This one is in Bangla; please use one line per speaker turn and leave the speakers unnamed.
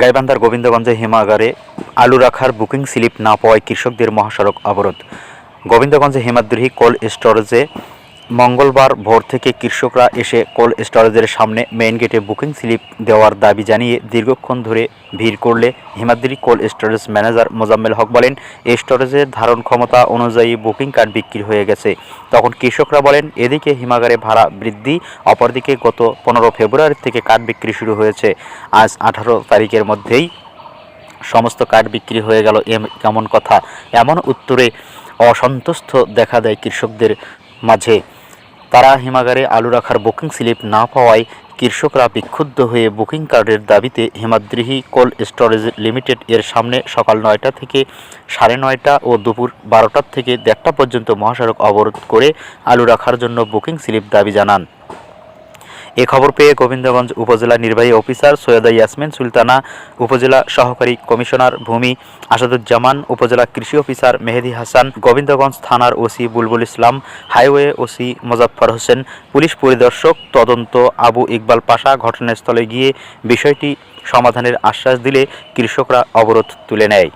গাইবান্ধার গোবিন্দগঞ্জে হিমাগারে আলু রাখার বুকিং স্লিপ না পাওয়ায় কৃষকদের মহাসড়ক অবরোধ। গোবিন্দগঞ্জে হিমাদ্রি কোল্ড স্টোরেজে মঙ্গলবার ভোর থেকে কৃষকরা এসে কোল্ড স্টোরেজের সামনে মেইন গেটে বুকিং স্লিপ দেওয়ার দাবি জানিয়ে দীর্ঘক্ষণ ধরে ভিড় করলে Himadri cold storage manager Mozammel Haque বলেন, এই স্টোরেজের ধারণ ক্ষমতা অনুযায়ী বুকিং কার্ড বিক্রি হয়ে গেছে। তখন কৃষকরা বলেন, এদিকে হিমাগারে ভাড়া বৃদ্ধি, অপরদিকে গত 15 ফেব্রুয়ারি থেকে কার্ড বিক্রি শুরু হয়েছে। আজ 18 তারিখের মধ্যেই সমস্ত কার্ড বিক্রি হয়ে গেল, কেমন কথা? এমন উত্তরে অসন্তুষ্ট দেখা দেয় কৃষকদের মাঝে। তারা হিমাগারে আলু রাখার বুকিং স্লিপ না পাওয়ায় কৃষকরা বিক্ষুব্ধ হয়ে বুকিং কার্ডের দাবিতে হিমাদ্রি কোল্ড স্টোরেজ লিমিটেড এর সামনে সকাল 9টা থেকে 9:30 ও দুপুর 12টা থেকে 1:30 পর্যন্ত মহাসড়ক অবরোধ করে আলু রাখার জন্য বুকিং স্লিপ দাবি জানান। এ খবর পেয়ে গোবিন্দগঞ্জ উপজেলা নির্বাহী অফিসার সৈয়দা ইয়াসমিন সুলতানা, উপজেলা সহকারী কমিশনার ভূমি আসাদুজ্জামান, উপজেলা কৃষি অফিসার মেহেদি হাসান, গোবিন্দগঞ্জ থানার OC Bulbul Islam, highway OC Mozaffar Hossain, police পরিদর্শক তদন্ত আবু ইকবাল পাশা ঘটনাস্থলে গিয়ে বিষয়টি সমাধানের আশ্বাস দিলে কৃষকরা অবরোধ তুলে নেয়।